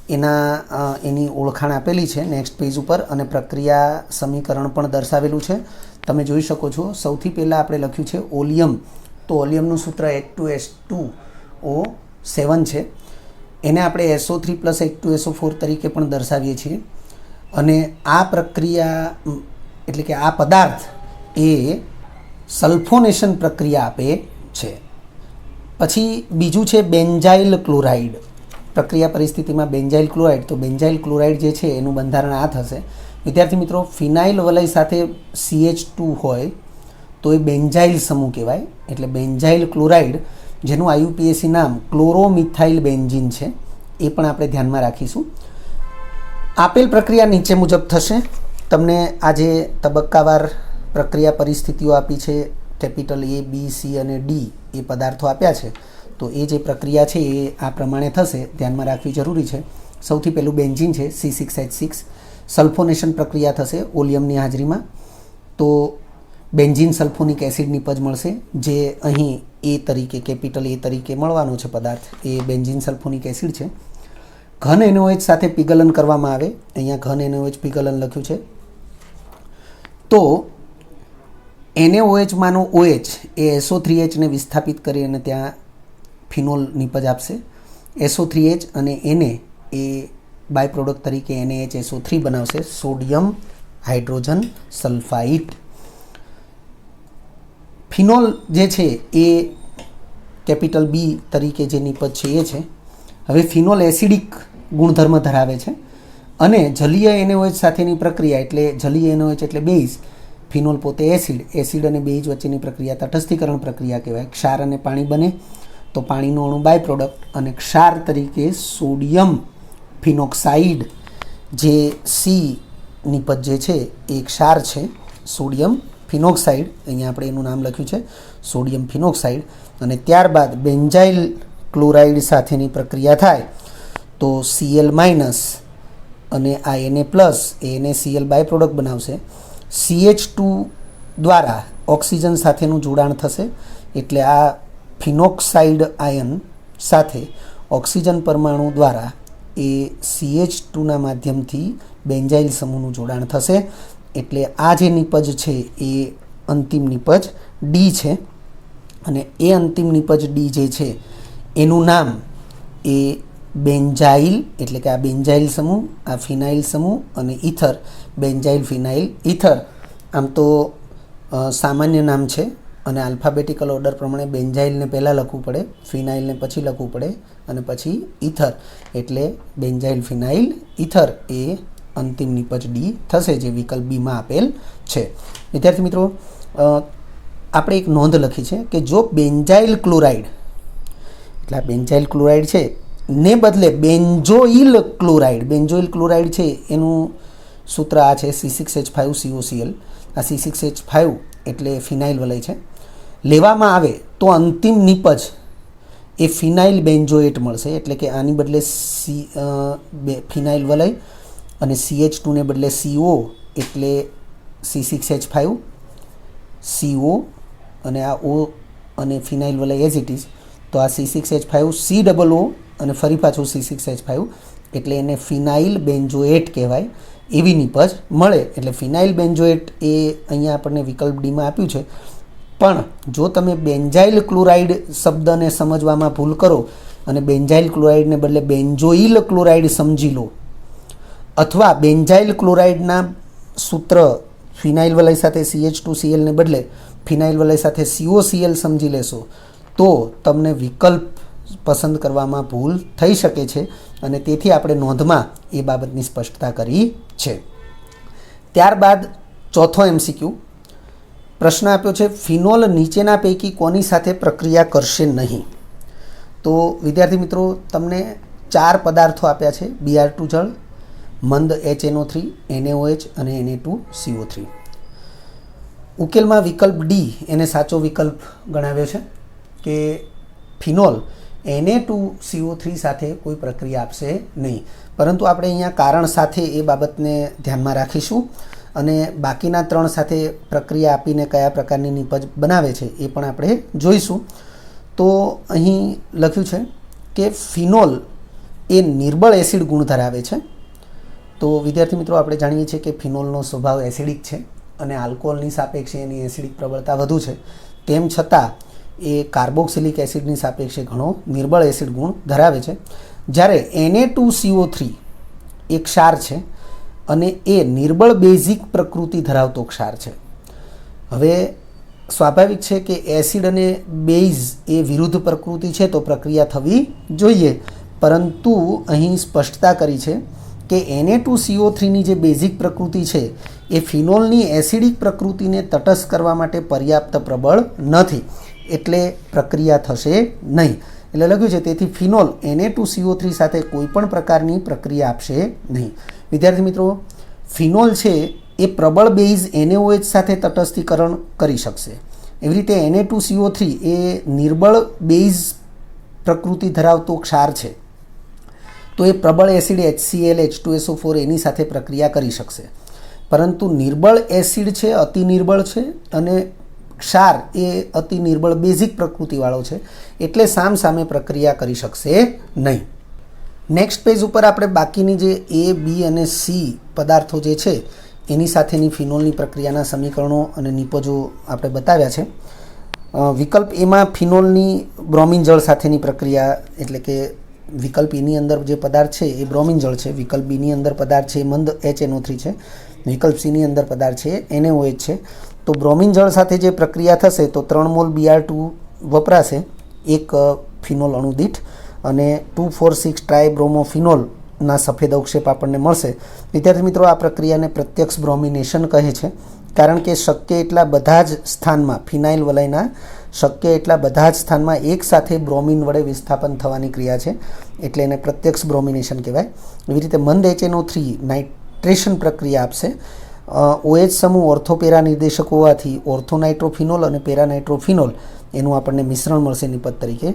[SPEAKER 1] એની ઓળખાણ આપેલી છે નેક્સ્ટ પેજ ઉપર, અને પ્રક્રિયા સમીકરણ પણ દર્શાવેલું છે. તમે જોઈ શકો છો. સૌથી પહેલાં આપણે લખ્યું છે ઓલિયમ. તો ઓલિયમનું સૂત્ર H2S2O7 છે. એને આપણે SO3 + H2SO4 તરીકે પણ દર્શાવીએ છીએ. અને આ પ્રક્રિયા એટલે કે આ પદાર્થ એ સલ્ફોનેશન પ્રક્રિયા આપે છે. પછી બીજું છે બેન્ઝાઇલ ક્લોરાઇડ. પ્રક્રિયા પરિસ્થિતિમાં બેન્ઝાઇલ ક્લોરાઇડ, તો બેન્ઝાઇલ ક્લોરાઇડ જે છે એનું બંધારણ આ થશે. વિદ્યાર્થી મિત્રો, ફિનાઇલ વલય સાથે CH2 હોય તો એ બેન્ઝાઇલ સમૂહ કહેવાય. એટલે બેન્ઝાઇલ ક્લોરાઇડ જેનું IUPAC નામ ક્લોરોમિથાઇલ બેન્ઝીન છે એ પણ આપણે ધ્યાનમાં રાખીશું. આપેલ પ્રક્રિયા નીચે મુજબ થશે. તમને આ જે તબક્કાવાર પ્રક્રિયા પરિસ્થિતિઓ આપી છે, કેપિટલ A, B, C અને D એ પદાર્થો આપ્યા છે, તો એ જે પ્રક્રિયા છે એ આ પ્રમાણે થશે. ધ્યાનમાં રાખવી જરૂરી છે. સૌથી પહેલું બેન્ઝીન છે C6H6, સલ્ફોનેશન પ્રક્રિયા થશે ઓલિયમની હાજરીમાં. તો બેન્ઝીન સલ્ફોનિક એસિડ નિપજ મળશે, જે અહીં A તરીકે કેપિટલ A તરીકે મળવાનો છે પદાર્થ. એ બેન્ઝીન સલ્ફોનિક એસિડ છે. ઘન NOH સાથે પીગલન કરવામાં આવે. અહીંયા ઘન NOH પીગલન લખ્યું છે. તો NaOH માનો OH એ SO3H ને વિસ્થાપિત કરી અને ત્યાં ફિનોલ નિપજ આપશે. SO3H અને Na એ બાય પ્રોડક્ટ તરીકે NaHSO3 બનાવશે, સોડિયમ હાઇડ્રોજન સલ્ફાઇડ. ફિનોલ જે છે એ કેપિટલ B તરીકે જે નિપજ છે એ છે. હવે ફિનોલ એસિડિક ગુણધર્મ ધરાવે છે અને જલીય NaOH સાથેની પ્રક્રિયા એટલે જલીય NaOH એટલે બેઝ, ફિનોલ પોતે એસિડ અને બેઝ વચ્ચેની પ્રક્રિયા તટસ્થીકરણ પ્રક્રિયા કહેવાય. ક્ષાર અને પાણી બને તો પાણીનો અણુ બાય પ્રોડક્ટ અને ક્ષાર તરીકે સોડિયમ ફિનોક્સાઇડ જે C નિપજ જે છે એ ક્ષાર છે, સોડિયમ ફિનોક્સાઇડ. અહીંયા આપણે એનું નામ લખ્યું છે સોડિયમ ફિનોક્સાઇડ. અને ત્યારબાદ બેન્ઝાઇલ ક્લોરાઇડ સાથેની પ્રક્રિયા થાય તો Cl- અને આ Na+ એ NaCl બાય પ્રોડક્ટ બનાવશે. CH2 દ્વારા ઓક્સિજન સાથેનું જોડાણ થશે, એટલે આ ફિનોક્સાઇડ આયન સાથે ઓક્સિજન પરમાણુ દ્વારા એ CH2ના માધ્યમથી બેન્ઝાઇલ સમૂહનું જોડાણ થશે. એટલે આ જે નિપજ છે એ અંતિમ નિપજ D છે. અને એ અંતિમ નિપજ D જે છે એનું નામ એ બેન્ઝાઇલ એટલે કે આ બેન્ઝાઇલ સમૂહ, આ ફિનાઇલ સમૂહ અને ઇથર, બેન્ઝાઇલ ફિનાઇલ ઇથર. આમ તો સામાન્ય નામ છે અને આલ્ફાબેટિકલ ઓર્ડર પ્રમાણે બેન્ઝાઇલને પહેલાં લખવું પડે, ફિનાઇલને પછી લખવું પડે અને પછી ઇથર, એટલે બેન્ઝાઇલ ફિનાઇલ ઇથર એ અંતિમ નિપજ D થશે, જે વિકલ્પ બીમાં આપેલ છે. વિદ્યાર્થી મિત્રો, આપણે એક નોંધ લખી છે કે જો બેન્ઝાઇલ ક્લોરાઇડ એટલે આ બેન્ઝાઇલ ક્લોરાઇડ છે ને બદલે બેન્ઝોઇલ ક્લોરાઇડ છે એનું સૂત્ર આ છે C6H5COCl. આ C6H5 એટલે ફિનાઇલ વલય છે. લેવામાં આવે તો અંતિમ નિપજ એ ફિનાઇલ બેન્ઝોએટ મળશે, એટલે કે આની બદલે ફિનાઇલ વલય અને CH2 ને બદલે CO એટલે C6H5 CO અને આ O અને ફિનાઇલ વલય એઝ ઇટ ઇઝ. તો આ C6H5 COO અને ફરી પાછું C6H5 એટલે એને ફિનાઇલ બેન્ઝોએટ કહેવાય. એવી નિપજ મળે. એટલે ફિનાઇલ બેન્ઝોએટ એ અહીંયા આપણને વિકલ્પ ડીમાં આપ્યું છે. પણ જો તમે બેન્ઝાઇલ ક્લોરાઇડ શબ્દને સમજવામાં ભૂલ કરો અને બેન્ઝાઇલ ક્લોરાઇડને બદલે બેન્ઝોઇલ ક્લોરાઇડ સમજી લો, અથવા બેન્ઝાઇલ ક્લોરાઇડના સૂત્ર ફિનાઇલ વલય સાથે CH2Cl ને બદલે ફિનાઇલ વલય સાથે COCl સમજી લેશો તો તમને વિકલ્પ પસંદ કરવામાં ભૂલ થઈ શકે છે. અને તેથી આપણે નોંધમાં એ બાબતની સ્પષ્ટતા કરી છે. ત્યારબાદ ચોથો MCQ પ્રશ્ન આપ્યો છે, ફિનોલ નીચેના પૈકી કોની સાથે પ્રક્રિયા કરશે નહીં? તો વિદ્યાર્થી મિત્રો, તમને 4 પદાર્થો આપ્યા છે: Br2 જળ, મંદ HNO3, NaOH અને Na2CO3. ઉકેલમાં વિકલ્પ ડી એને સાચો વિકલ્પ ગણાવ્યો છે કે ફિનોલ Na2CO3 સાથે કોઈ પ્રક્રિયા આપશે નહીં. પરંતુ આપણે અહીંયા કારણ સાથે એ બાબતને ધ્યાનમાં રાખીશું અને બાકીના 3 સાથે પ્રક્રિયા આપીને કયા પ્રકારની નિપજ બનાવે છે એ પણ આપણે જોઈશું. તો અહીં લખ્યું છે કે ફિનોલ એ નિર્બળ એસિડ ગુણ ધરાવે છે. તો વિદ્યાર્થી મિત્રો, આપણે જાણીએ છીએ કે ફિનોલનો સ્વભાવ એસિડિક છે અને આલ્કોહોલની સાપેક્ષે એની એસિડિક પ્રબળતા વધુ છે. તેમ છતાં એ કાર્બોક્સિલિક એસિડની સાપેક્ષે ઘણો નિર્બળ એસિડ ગુણ ધરાવે છે. જ્યારે Na2CO3 એક ક્ષાર છે અને એ નિર્બળ બેઝિક પ્રકૃતિ ધરાવતો ક્ષાર છે. હવે સ્વાભાવિક છે કે એસિડ અને બેઝ એ વિરુદ્ધ પ્રકૃતિ છે તો પ્રક્રિયા થવી જોઈએ. પરંતુ અહીં સ્પષ્ટતા કરી છે કે Na2CO3ની જે બેઝિક પ્રકૃતિ છે એ ફિનોલની એસિડિક પ્રકૃતિને તટસ્થ કરવા માટે પર્યાપ્ત પ્રબળ નથી, એટલે પ્રક્રિયા થશે નહીં. એટલે લખ્યું છે તેથી ફિનોલ Na2CO3 સાથે કોઈ પણ પ્રકારની પ્રક્રિયા આપશે નહીં. વિદ્યાર્થી મિત્રો, ફિનોલ છે એ પ્રબળ બેઝ NaOH સાથે તટસ્થીકરણ કરી શકશે. એવી રીતે Na2CO3 એ નિર્બળ બેઝ પ્રકૃતિ ધરાવતો ક્ષાર છે તો એ પ્રબળ એસિડ HCl H2SO4 એની સાથે પ્રક્રિયા કરી શકશે. પરંતુ નિર્બળ એસિડ છે અતિ નિર્બળ છે અને ક્ષાર એ અતિ નિર્બળ બેઝિક પ્રકૃતિવાળો છે, એટલે સામસામે પ્રક્રિયા કરી શકશે નહીં. નેક્સ્ટ પેજ ઉપર આપણે બાકીની જે A, B અને C પદાર્થો જે છે એની સાથેની ફિનોલની પ્રક્રિયાના સમીકરણો અને નિપજો આપણે બતાવ્યા છે. વિકલ્પ એમાં ફિનોલની બ્રોમિન જળ સાથેની પ્રક્રિયા, એટલે કે વિકલ્પ એની અંદર જે પદાર્થ છે એ બ્રોમિન જળ છે, વિકલ્પ બીની અંદર પદાર્થ છે એ મંદ HNO3 છે, વિકલ્પ સીની અંદર પદાર્થ છે NaOH છે. તો બ્રોમિન જળ સાથે જે પ્રક્રિયા થશે તો 3 મોલ Br2 વપરાશે એક ફિનોલ અણુ દીઠ અને 2,4,6 ટ્રાયબ્રોમોફિનોલના સફેદ અવક્ષેપ આપણને મળશે. વિદ્યાર્થી મિત્રો, આ પ્રક્રિયાને પ્રત્યક્ષ બ્રોમિનેશન કહે છે, કારણ કે શક્ય એટલા બધા જ સ્થાનમાં ફિનાઇલ વલયના શક્ય એટલા બધા જ સ્થાનમાં એક સાથે બ્રોમિન વડે વિસ્થાપન થવાની ક્રિયા છે, એટલે એને પ્રત્યક્ષ બ્રોમિનેશન કહેવાય. એવી રીતે મંદ HNO3 નાઇટ્રેશન પ્રક્રિયા આપશે. OH સમૂહ ઓર્થોપેરા નિર્દેશક હોવાથી ઓર્થોનાઇટ્રોફિનોલ અને પેરાનાઇટ્રોફિનોલ એનું આપણને મિશ્રણ મળશે નિપજ તરીકે.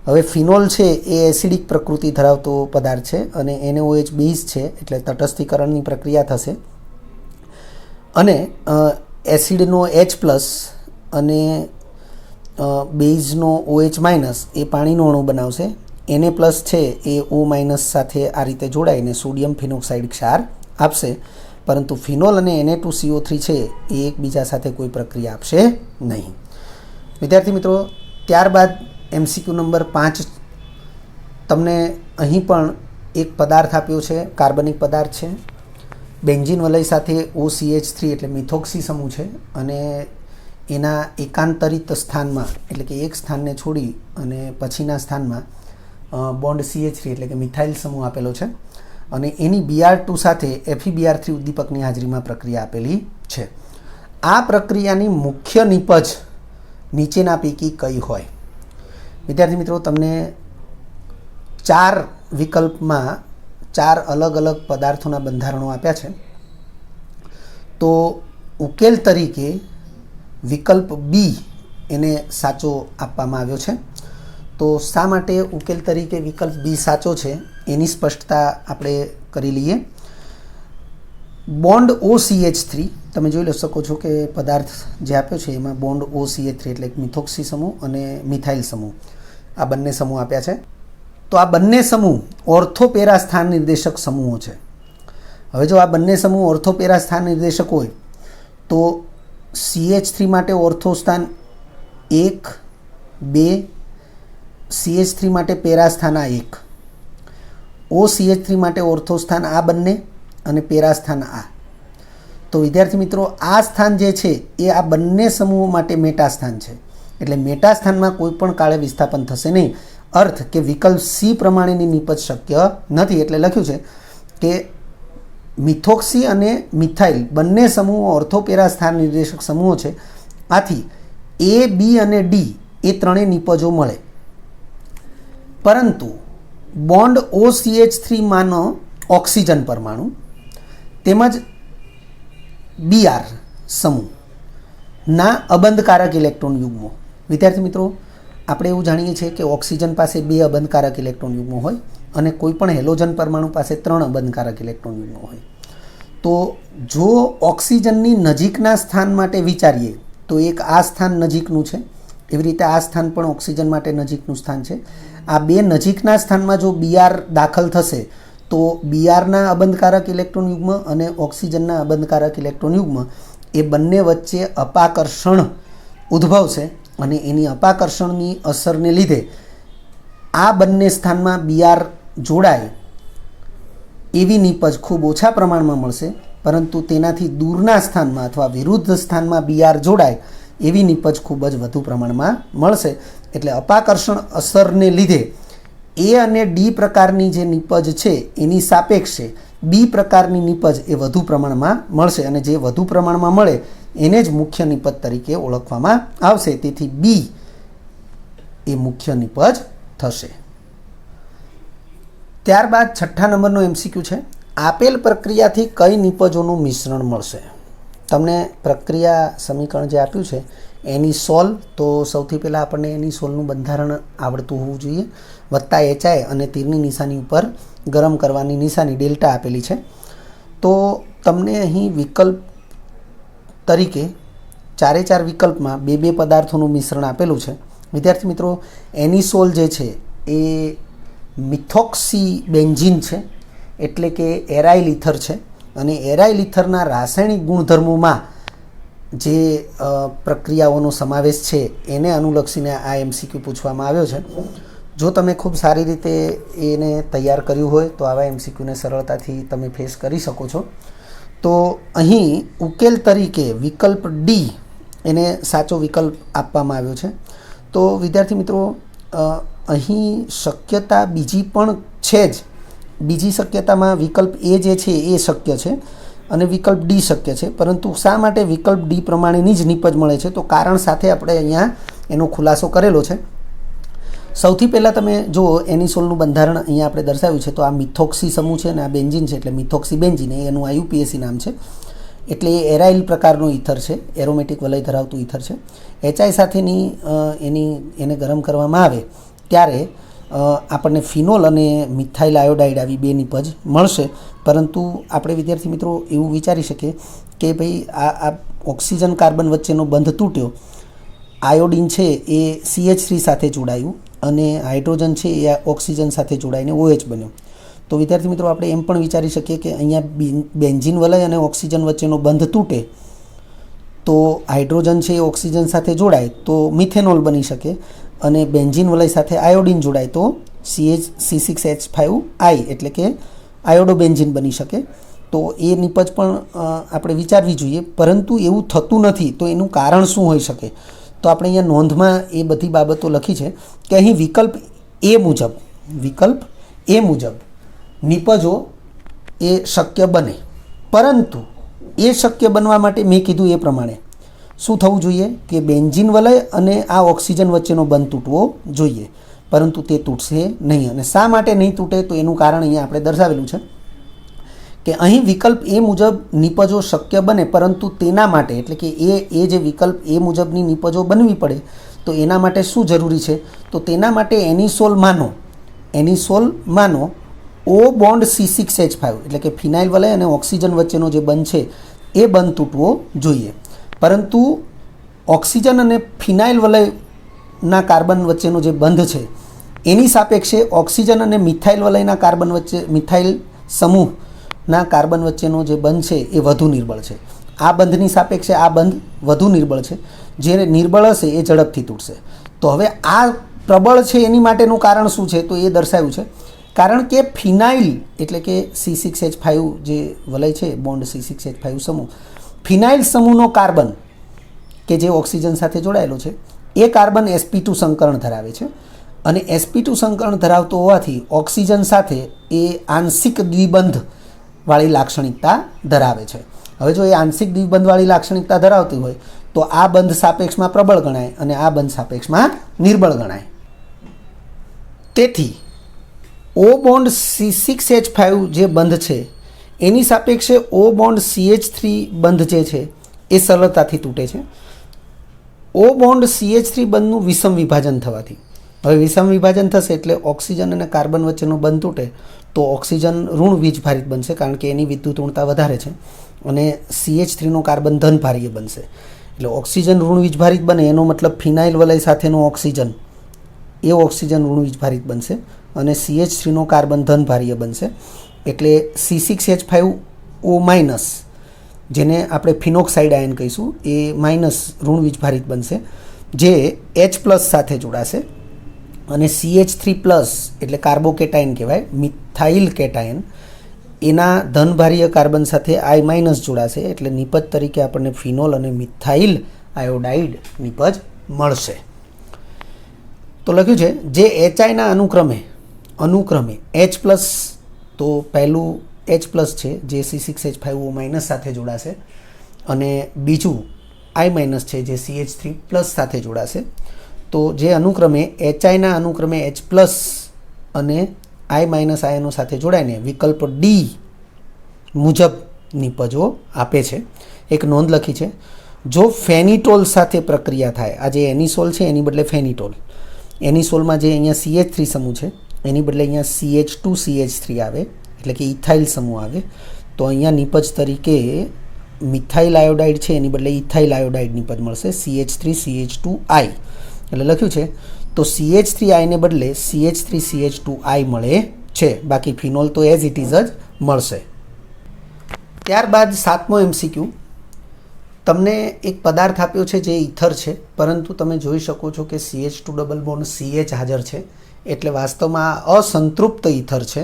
[SPEAKER 1] હવે ફિનોલ છે એ એસિડિક પ્રકૃતિ ધરાવતો પદાર્થ છે અને NaOH બેઝ છે, એટલે તટસ્થીકરણની પ્રક્રિયા થશે અને એસિડનો H+ અને બેઝનો OH- એ પાણીનો અણુ બનાવશે. Na+ છે એ O- સાથે આ રીતે જોડાઈને સોડિયમ ફિનોક્સાઇડ ક્ષાર આપશે. પરંતુ ફિનોલ અને Na2CO3 છે એ એકબીજા સાથે કોઈ પ્રક્રિયા આપશે નહીં. વિદ્યાર્થી મિત્રો, ત્યારબાદ MCQ નંબર 5 તમને અહીં પણ એક પદાર્થ આપ્યો છે, કાર્બનિક પદાર્થ છે. બેન્ઝીન વલય સાથે OCH3 એટલે મિથોક્સી સમૂહ છે અને એના એકાંતરિત સ્થાનમાં, એટલે કે એક સ્થાનને છોડી અને પછીના સ્થાનમાં બોન્ડ CH3 એટલે કે મિથાઇલ સમૂહ આપેલો છે અને એની Br2 સાથે FeBr3 ઉદ્દીપકની હાજરીમાં પ્રક્રિયા આપેલી છે. આ પ્રક્રિયાની મુખ્ય નિપજ નીચેના પૈકી કઈ હોય? વિદ્યાર્થી મિત્રો, તમને 4 વિકલ્પમાં 4 અલગ અલગ પદાર્થોના બંધારણો આપ્યા છે. તો ઉકેલ તરીકે વિકલ્પ બી એને સાચો આપવામાં આવ્યો છે. તો શા માટે ઉકેલ તરીકે વિકલ્પ બી સાચો છે એની સ્પષ્ટતા આપણે કરી લઈએ. બોન્ડ OCH3 તમે જોઈ શકો છો કે પદાર્થ જે આપ્યો છે એમાં બોન્ડ OCH3 એટલે મિથોક્સી સમૂહ અને મિથાઇલ સમૂહ આ બંને સમૂહ આપ્યા છે. તો આ બંને સમૂહ ઓર્થોપેરા સ્થાન નિર્દેશક સમૂહો છે. હવે જો આ બંને સમૂહ ઓર્થોપેરા સ્થાન નિર્દેશક હોય તો CH3 માટે ઓર્થો સ્થાન 1, 2, CH3 માટે પેરા સ્થાન આ 1, OCH3 માટે ઓર્થો સ્થાન આ બંને અને પેરા સ્થાન આ. તો વિદ્યાર્થી મિત્રો, આ સ્થાન જે છે એ આ બંને સમૂહો માટે મેટા સ્થાન છે. એટલે મેટા સ્થાનમાં કોઈ પણ કાળે વિસ્થાપન થશે નહીં. અર્થ કે વિકલ્પ C પ્રમાણેની નિપજ શક્ય નથી. એટલે લખ્યું છે કે મિથોક્સી અને મિથાઇલ બંને સમૂહો ઓર્થોપેરા સ્થાન નિર્દેશક સમૂહો છે. આથી A, B અને D એ ત્રણેય નિપજો મળે. પરંતુ બોન્ડ OCH3 માનો ઓક્સિજન પરમાણુ તેમજ BR સમૂહના અબંધકારક ઇલેક્ટ્રોન યુગ્મો. વિદ્યાર્થી મિત્રો, આપણે એવું જાણીએ છીએ કે ઓક્સિજન પાસે 2 અબંધકારક ઇલેક્ટ્રોન યુગ્મો હોય અને કોઈ પણ હેલોજન પરમાણુ પાસે 3 અબંધકારક ઇલેક્ટ્રોન યુગ્મો હોય. તો જો ઓક્સિજનની નજીકના સ્થાન માટે વિચારીએ તો એક આ સ્થાન નજીકનું છે, એવી રીતે આ સ્થાન પણ ઓક્સિજન માટે નજીકનું સ્થાન છે. આ બે નજીકના સ્થાનમાં જો BR દાખલ થશે તો BRના અબંધકારક ઇલેક્ટ્રોન યુગ્મ અને ઓક્સિજનના અબંધકારક ઇલેક્ટ્રોન યુગ્મ એ બંને વચ્ચે અપાકર્ષણ ઉદ્ભવશે અને એની અપાકર્ષણની અસરને લીધે આ બંને સ્થાનમાં BR જોડાય એવી નિપજ ખૂબ ઓછા પ્રમાણમાં મળશે, પરંતુ તેનાથી દૂરના સ્થાનમાં અથવા વિરુદ્ધ સ્થાનમાં BR જોડાય એવી નિપજ ખૂબ જ વધુ પ્રમાણમાં મળશે. એટલે અપાકર્ષણ અસરને લીધે A અને D પ્રકારની જે નિપજ છે એની સાપેક્ષે B પ્રકારની નિપજ એ વધુ પ્રમાણમાં મળશે અને જે વધુ પ્રમાણમાં મળે એને જ મુખ્ય નિપજ તરીકે ઓળખવામાં આવશે. તેથી B એ મુખ્ય નિપજ થશે. ત્યારબાદ 6થા નંબરનો MCQ છે, આપેલ પ્રક્રિયાથી કઈ નિપજોનું મિશ્રણ મળશે. તમને પ્રક્રિયા સમીકરણ જે આપ્યું છે એની સોલ, તો સૌથી પહેલાં આપણને એની સોલનું બંધારણ આવડતું હોવું જોઈએ. +HI અને તીરની નિશાની ઉપર ગરમ કરવાની નિશાની ડેલ્ટા આપેલી છે. તો તમને અહીં વિકલ્પ તરીકે 4 વિકલ્પમાં 2 પદાર્થોનું મિશ્રણ આપેલું છે. વિદ્યાર્થી મિત્રો, એની સોલ જે છે એ મિથોક્સી બેન્ઝીન છે, એટલે કે એરાઇલ ઇથર છે. અને એરાઇલ ઇથરના રાસાયણિક ગુણધર્મોમાં જે પ્રક્રિયાઓનો સમાવેશ છે એને અનુલક્ષીને આ MCQ પૂછવામાં આવ્યો છે. જો તમે ખૂબ સારી રીતે એને તૈયાર કર્યું હોય તો આવા MCQને સરળતાથી તમે ફેસ કરી શકો છો. તો અહીં ઉકેલ તરીકે વિકલ્પ D એને સાચો વિકલ્પ આપવામાં આવ્યો છે. તો વિદ્યાર્થી મિત્રો, અહીં શક્યતા બીજી પણ છે જ. બીજી શક્યતામાં વિકલ્પ A જે છે એ શક્ય છે અને વિકલ્પ D શક્ય છે, પરંતુ શા માટે વિકલ્પ D પ્રમાણેની જ નિપજ મળે છે? તો કારણ સાથે આપણે અહીંયા એનો ખુલાસો કરેલો છે. સૌથી પહેલાં તમે જુઓ, એની સોલનું બંધારણ અહીંયા આપણે દર્શાવ્યું છે. તો આ મિથોક્સી સમૂહ છે અને આ બેન્ઝીન છે, એટલે મિથોક્સી બેન્ઝીન એનું IUPAC નામ છે. એટલે એ એરાઇલ પ્રકારનો ઇથર છે, એરોમેટિક વલય ધરાવતું ઇથર છે. HI સાથેની એને ગરમ કરવામાં આવે ત્યારે આપણને ફિનોલ અને મિથાઇલ આયોડાઇડ આવી 2 નિપજ મળશે. પરંતુ આપણે વિદ્યાર્થી મિત્રો એવું વિચારી શકીએ કે ભાઈ આ ઓક્સિજન કાર્બન વચ્ચેનો બંધ તૂટ્યો, આયોડિન છે એ CH3 સાથે જોડાયું અને હાઇડ્રોજન છે એ ઓક્સિજન સાથે જોડાઈને OH બન્યો. તો વિદ્યાર્થી મિત્રો, આપણે એમ પણ વિચારી શકીએ કે અહીંયા બેન્ઝીન વલય અને ઓક્સિજન વચ્ચેનો બંધ તૂટે તો હાઇડ્રોજન છે એ ઓક્સિજન સાથે જોડાય તો મિથેનોલ બની શકે અને બેન્ઝીન વલય સાથે આયોડિન જોડાય તો C6H5I એટલે કે આયોડોબેન્ઝીન બની શકે. તો એ નિપજ પણ આપણે વિચારવી જોઈએ, પરંતુ એવું થતું નથી. તો એનું કારણ શું હોઈ શકે? તો આપણે અહીંયા નોંધમાં એ બધી બાબતો લખી છે કે અહીં વિકલ્પ A મુજબ નિપજો એ શક્ય બને, પરંતુ એ શક્ય બનવા માટે મેં કીધું એ પ્રમાણે શું થવું જોઈએ કે બેન્ઝીન વલય અને આ ઓક્સિજન વચ્ચેનો બંધ તૂટવો જોઈએ, પરંતુ તે તૂટશે નહીં. અને શા માટે નહીં તૂટે? તો એનું કારણ અહીંયા આપણે દર્શાવેલું છે કે અહીં વિકલ્પ A મુજબ નિપજો શક્ય બને, પરંતુ તેના માટે એટલે કે એ જે વિકલ્પ A મુજબની નિપજો બનવી પડે તો એના માટે શું જરૂરી છે? તો તેના માટે એનિસોલ માનો O બોન્ડ C6H5 એટલે કે ફિનાઇલ વલય અને ઓક્સિજન વચ્ચેનો જે બંધ છે એ બંધ તૂટવો જોઈએ. પરંતુ ઓક્સિજન અને ફિનાઇલ વલયના કાર્બન વચ્ચેનો જે બંધ છે એની સાપેક્ષે ઓક્સિજન અને મિથાઇલ વલયના કાર્બન વચ્ચે મિથાઇલ સમૂહના કાર્બન વચ્ચેનો જે બંધ છે એ વધુ નિર્બળ છે. આ બંધની સાપેક્ષે આ બંધ વધુ નિર્બળ છે. જે નિર્બળ હશે એ ઝડપથી તૂટશે. તો હવે આ પ્રબળ છે એની માટેનું કારણ શું છે? તો એ દર્શાવ્યું છે. કારણ કે ફિનાઇલ એટલે કે C6H5 જે વલય છે બોન્ડ C6H5 સમૂહ, ફિનાઇલ સમૂહનો કાર્બન કે જે ઓક્સિજન સાથે જોડાયેલો છે એ કાર્બન sp2 સંકરણ ધરાવે છે અને sp2 સંકરણ ધરાવતો હોવાથી ઓક્સિજન સાથે એ આંશિક દ્વિબંધવાળી લાક્ષણિકતા ધરાવે છે. હવે જો એ આંશિક દ્વિબંધવાળી લાક્ષણિકતા ધરાવતી હોય તો આ બંધ સાપેક્ષમાં પ્રબળ ગણાય અને આ બંધ સાપેક્ષમાં નિર્બળ ગણાય. તેથી O બોન્ડ C6H5 જે બંધ છે એની સાપેક્ષે O બોન્ડ CH3 બંધ જે છે એ સરળતાથી તૂટે છે. O બોન્ડ CH3 બંધનું વિષમ વિભાજન થવાથી, હવે વિષમ વિભાજન થશે એટલે ઓક્સિજન અને કાર્બન વચ્ચેનો બંધ તૂટે તો ઓક્સિજન ઋણ વીજભારિત બનશે કારણ કે એની વિદ્યુત ઋણતા વધારે છે અને CH3નો કાર્બન ધનભારીય બનશે. એટલે ઓક્સિજન ઋણ વીજભારિત બને એનો મતલબ ફિનાઇલ વલય સાથેનો ઓક્સિજન એ ઓક્સિજન ઋણ વીજભારિત બનશે અને CH3નો કાર્બન ધનભારીય બનશે. એટલે C6H5O માઇનસ, જેને આપણે ફિનોક્સાઇડ આયન કહીશું, એ માઇનસ ઋણ વીજભારિત બનશે જે H પ્લસ સાથે જોડાશે અને CH3 પ્લસ એટલે કાર્બોકેટાયન કહેવાય, મિથાઇલ કેટાયન, એના ધનભારીય કાર્બન સાથે I માઇનસ જોડાશે એટલે નિપજ તરીકે આપણને ફિનોલ અને મિથાઇલ આયોડાઇડ નિપજ મળશે. તો લખ્યું છે જે HIના અનુક્રમે H પ્લસ, તો પહેલું H પ્લસ છે જે C6H5O માઇનસ સાથે જોડાશે અને બીજું I માઇનસ છે જે CH3 પ્લસ સાથે જોડાશે. તો જે અનુક્રમે HIના અનુક્રમે H પ્લસ અને I માઇનસ આયનો સાથે જોડાઈને વિકલ્પ D મુજબ નિપજો આપે છે. એક નોંધ લખી છે, જો ફેનિટોલ સાથે પ્રક્રિયા થાય, આ જે એનિસોલ છે એની બદલે ફેનિટોલ, એનિસોલમાં જે અહીંયા CH3 સમૂહ છે એની બદલે અહીંયા CH2CH3 આવે એટલે કે ઇથાઇલ સમૂહ આવે, તો અહીંયા નિપજ તરીકે મિથાઇલ આયોડાઇડ છે એની બદલે ઇથાઇલ આયોડાઇડ નિપજ મળશે CH3CH2I. એટલે લખ્યું છે તો CH3I ને બદલે CH3CH2I મળે છે, બાકી ફિનોલ તો એઝ ઇટ ઇઝ જ મળશે. ત્યારબાદ 7મો MCQ, તમને એક પદાર્થ આપ્યો છે જે ઇથર છે, પરંતુ તમે જોઈ શકો છો કે CH2 ડબલ બોન્ડ CH હાજર છે એટલે વાસ્તવમાં આ અસંતૃપ્ત ઇથર છે.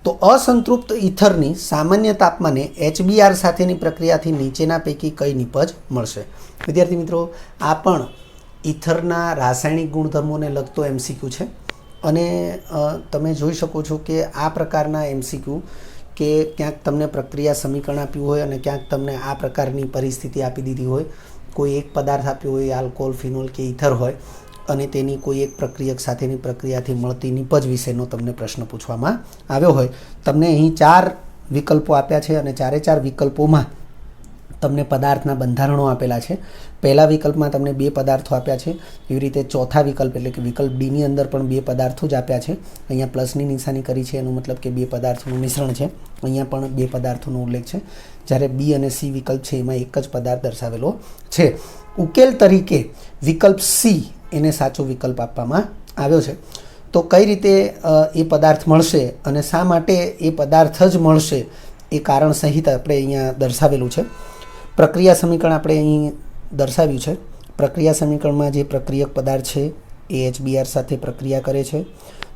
[SPEAKER 1] તો અસંતૃપ્ત ઇથરની સામાન્ય તાપમાને HBr સાથેની પ્રક્રિયાથી નીચેના પૈકી કઈ નિપજ મળશે? વિદ્યાર્થી મિત્રો, આ પણ ઇથરના રાસાયણિક ગુણધર્મોને લગતો MCQ છે અને તમે જોઈ શકો છો કે આ પ્રકારના MCQ કે ક્યાંક તમને પ્રક્રિયા સમીકરણ આપ્યું હોય અને ક્યાંક તમને આ પ્રકારની પરિસ્થિતિ આપી દીધી હોય, કોઈ એક પદાર્થ આપ્યો હોય, આલ્કોહોલ, ફિનોલ કે ઇથર હોય અને તેની કોઈ એક પ્રક્રિયક સાથેની પ્રક્રિયાથી મળતી નિપજ વિશેનો તમને પ્રશ્ન પૂછવામાં આવ્યો હોય. તમને અહીં 4 વિકલ્પો આપ્યા છે અને 4 વિકલ્પોમાં તમને પદાર્થના બંધારણો આપેલા છે. પહેલા વિકલ્પમાં તમને 2 પદાર્થો આપ્યા છે. એવી રીતે ચોથા વિકલ્પ એટલે કે વિકલ્પ ડીની અંદર પણ 2 પદાર્થો જ આપ્યા છે. અહીંયા પ્લસની નિશાની કરી છે એનો મતલબ કે 2 પદાર્થોનું મિશ્રણ છે. અહીંયા પણ 2 પદાર્થોનો ઉલ્લેખ છે. જ્યારે બી અને સી વિકલ્પ છે એમાં એક જ પદાર્થ દર્શાવેલો છે. ઉકેલ તરીકે વિકલ્પ સી એને સાચો વિકલ્પ આપવામાં આવ્યો છે. તો કઈ રીતે એ પદાર્થ મળશે અને શા માટે એ પદાર્થ જ મળશે એ કારણ સહિત આપણે અહીંયા દર્શાવેલું છે. પ્રક્રિયા સમીકરણ આપણે અહીં દર્શાવ્યું છે. પ્રક્રિયા સમીકરણમાં જે પ્રક્રિયક પદાર્થ છે એ HBr સાથે પ્રક્રિયા કરે છે.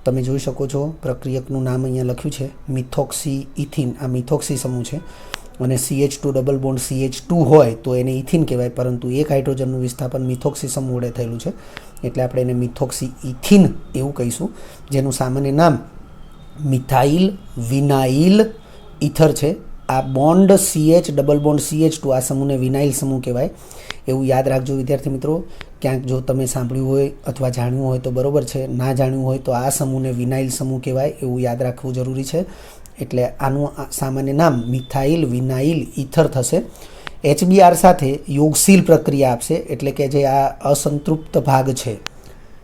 [SPEAKER 1] તમે જોઈ શકો છો પ્રક્રિયકનું નામ અહીંયા લખ્યું છે મિથોક્સી ઇથિન. આ મિથોક્સી સમૂહ છે અને CH2 ડબલ બોન્ડ CH2 હોય તો એને ઇથિન કહેવાય, પરંતુ એક હાઇડ્રોજનનું વિસ્થાપન મિથોક્સી સમૂહ વડે થયેલું છે એટલે આપણે એને મિથોક્સી ઇથિન એવું કહીશું, જેનું સામાન્ય નામ મિથાઇલ વિનાઇલ ઇથર છે. આ bond CH double bond CH2 આ સમૂહને વિનાઇલ સમૂહ કહેવાય એવું યાદ રાખજો વિદ્યાર્થી મિત્રો. ક્યાંક જો તમે સાંભળ્યું હોય અથવા જાણ્યું હોય તો બરાબર છે, ના જાણ્યું હોય તો આ સમૂહને વિનાઇલ સમૂહ કહેવાય એવું યાદ રાખવું જરૂરી છે. એટલે આનું સામાન્ય નામ મિથાઇલ વિનાઇલ ઇથર થશે. HBr સાથે યોગશીલ પ્રક્રિયા આપશે એટલે કે જે આ અસંતૃપ્ત ભાગ છે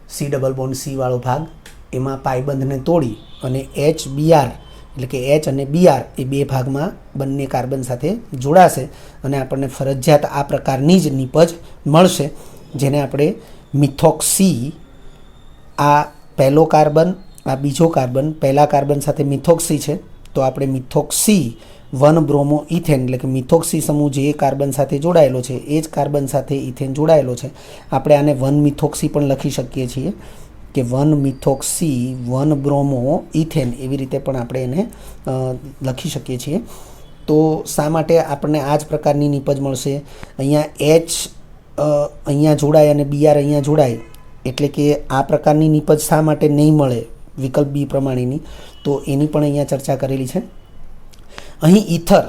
[SPEAKER 1] C ડબલ બોન્ડ C વાળો ભાગ, એમાં પાયબંધને તોડી અને HBr એટલે કે H અને Br એ 2 ભાગમાં બંને કાર્બન સાથે જોડાશે અને આપણને ફરજિયાત આ પ્રકારની જ નિપજ મળશે, જેને આપણે મિથોક્સી આ પહેલો કાર્બન, આ બીજો કાર્બન, પહેલા કાર્બન સાથે મિથોક્સી છે તો આપણે મિથોક્સી 1 બ્રોમો ઇથેન એટલે કે મિથોક્સી સમૂહ જે કાર્બન સાથે જોડાયેલો છે એ જ કાર્બન સાથે ઇથેન જોડાયેલો છે. આપણે આને 1 મિથોક્સી પણ લખી શકીએ છીએ કે 1 મિથોક્સી 1 બ્રોમો ઇથેન એવી રીતે પણ આપણે એને લખી શકીએ છીએ. તો શા માટે આપણને આ જ પ્રકારની નિપજ મળશે? અહીંયા એચ અહીંયા જોડાય અને બીઆર અહીંયા જોડાય એટલે કે આ પ્રકારની નિપજ શા માટે નહીં મળે વિકલ્પ બી પ્રમાણેની, તો એની પણ અહીંયા ચર્ચા કરેલી છે. અહીં ઇથર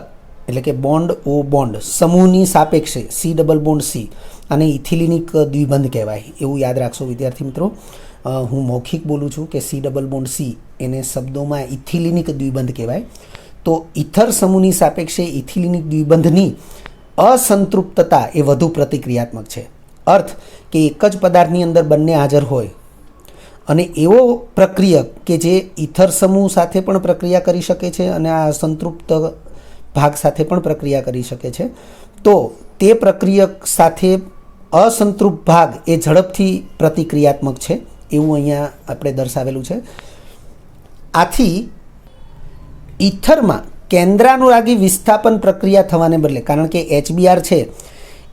[SPEAKER 1] એટલે કે બોન્ડ ઓ બોન્ડ સમૂહની સાપેક્ષે સી ડબલ બોન્ડ સી, આને ઇથિલિનિક દ્વિબંધ કહેવાય એવું યાદ રાખશો વિદ્યાર્થી મિત્રો. હું મૌખિક બોલું છું કે સી ડબલ બોન્ડ સી, એને શબ્દોમાં ઇથિલિનિક દ્વિબંધ કહેવાય. તો ઇથર સમૂહની સાપેક્ષે ઇથિલિનિક દ્વિબંધની અસંતૃપ્તતા એ વધુ પ્રતિક્રિયાત્મક છે. અર્થ કે એક જ પદાર્થની અંદર બંને હાજર હોય અને એવો પ્રક્રિયક કે જે ઇથર સમૂહ સાથે પણ પ્રક્રિયા કરી શકે છે અને આ અસંતૃપ્ત ભાગ સાથે પણ પ્રક્રિયા કરી શકે છે, તો તે પ્રક્રિયક સાથે અસંતૃપ્ત ભાગ એ ઝડપથી પ્રતિક્રિયાત્મક છે એવું અહીંયા આપણે દર્શાવેલું છે. આથી ઇથરમાં કેન્દ્રાનુરાગી વિસ્થાપન પ્રક્રિયા થવાને બદલે, કારણ કે HBr છે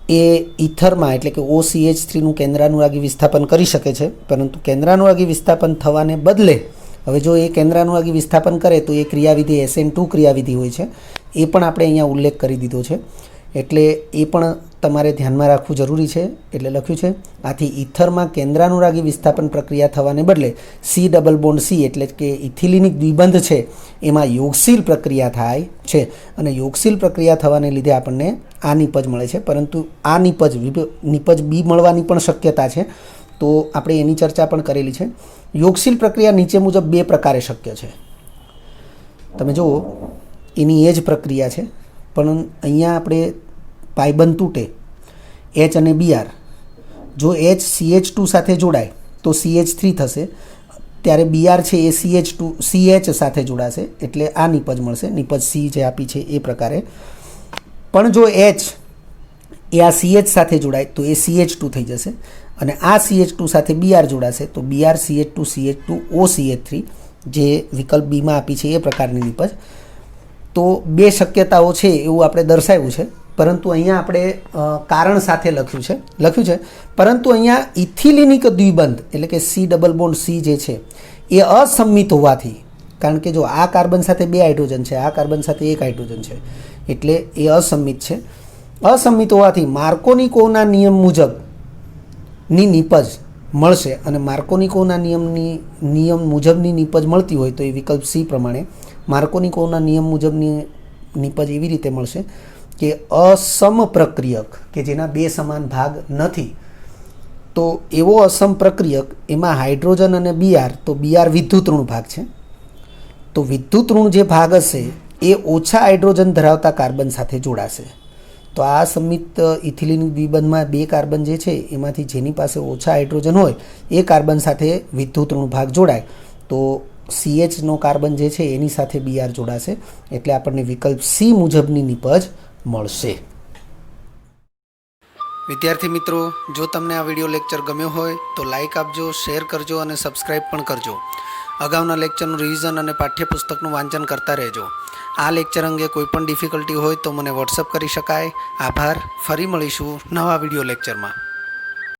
[SPEAKER 1] એ ઇથરમાં એટલે કે OCH3નું કેન્દ્રાનુરાગી વિસ્થાપન કરી શકે છે, પરંતુ કેન્દ્રાનુરાગી વિસ્થાપન થવાને બદલે હવે જો એ કેન્દ્રાનુરાગી વિસ્થાપન કરે તો એ ક્રિયાવિધિ SN2 ક્રિયાવિધિ હોય છે, એ પણ આપણે અહીંયા ઉલ્લેખ કરી દીધો છે. એટલે એ પણ તમારે ધ્યાનમાં રાખવું જરૂરી છે. એટલે લખ્યું છે આથી ઇથરમાં કેન્દ્રાનુરાગી વિસ્થાપન પ્રક્રિયા થવાને બદલે સી ડબલ બોન્ડ સી એટલે કે ઇથિલિનિક દ્વિબંધ છે એમાં યોગશીલ પ્રક્રિયા થાય છે અને યોગશીલ પ્રક્રિયા થવાને લીધે આપણને આ નિપજ મળે છે. પરંતુ આ નિપજ બી મળવાની પણ શક્યતા છે, તો આપણે એની ચર્ચા પણ કરેલી છે. યોગશીલ પ્રક્રિયા નીચે મુજબ 2 પ્રકારે શક્ય છે. તમે જુઓ એની એ જ પ્રક્રિયા છે, પણ અહીંયા આપણે પાયબંધ તૂટે એચ અને બીઆર, જો એચ CH2 સાથે જોડાય તો CH3 થશે, ત્યારે બીઆર છે એ CH સાથે જોડાશે એટલે આ નિપજ મળશે. નિપજ સી જે આપી છે એ પ્રકારે. પણ જો એચ એ આ CH સાથે જોડાય તો એ CH2 થઈ જશે અને આ CH2 સાથે બીઆર જોડાશે તો બીઆર CH2 OCH3 જે વિકલ્પ બીમાં આપી છે એ પ્રકારની નિપજ. તો 2 શક્યતાઓ છે એવું આપણે દર્શાવ્યું છે, પરંતુ અહીંયા આપણે કારણ સાથે લખ્યું છે. પરંતુ અહીંયા ઇથિલિનિક દ્વિબંધ એટલે કે સી ડબલ બોન્ડ સી જે છે એ અસંમિત હોવાથી, કારણ કે જો આ કાર્બન સાથે 2 હાઇડ્રોજન છે, આ કાર્બન સાથે 1 હાઇડ્રોજન છે, એટલે એ અસંમિત છે. અસંમિત હોવાથી માર્કોનિકોવના નિયમ મુજબની નિપજ મળશે અને માર્કોનિકોવના નિયમ મુજબની નિપજ મળતી હોય તો એ વિકલ્પ સી પ્રમાણે માર્કોનિકોવના નિયમ મુજબની નિપજ એવી રીતે મળશે કે અસમ પ્રક્રિયક કે જેના 2 સમાન ભાગ નથી, તો એવો અસમ પ્રક્રિયક એમાં હાઇડ્રોજન અને બીઆર, તો બીઆર વિદ્યુત ઋણ ભાગ છે, તો વિદ્યુત ઋણ જે ભાગ હશે એ ઓછા હાઇડ્રોજન ધરાવતા કાર્બન સાથે જોડાશે. તો આ સંમિત ઇથિલિનિક દ્વિબંધમાં 2 કાર્બન જે છે એમાંથી જેની પાસે ઓછા હાઇડ્રોજન હોય એ કાર્બન સાથે વિદ્યુત ઋણ ભાગ જોડાય તો CHનો કાર્બન જે છે એની સાથે બીઆર જોડાશે એટલે આપણને વિકલ્પ સી મુજબની નિપજ મળશે. વિદ્યાર્થી મિત્રો, જો તમને આ વિડીયો લેક્ચર ગમ્યો હોય તો લાઇક આપજો, શેર કરજો અને સબસ્ક્રાઈબ પણ કરજો. અગાઉના લેક્ચરનું રિવિઝન અને પાઠ્યપુસ્તકનું વાંચન કરતા રહેજો. આ લેક્ચર અંગે કોઈ પણ ડિફિકલ્ટી હોય તો મને વોટ્સઅપ કરી શકાય. આભાર. ફરી મળીશું નવા વિડીયો લેક્ચરમાં.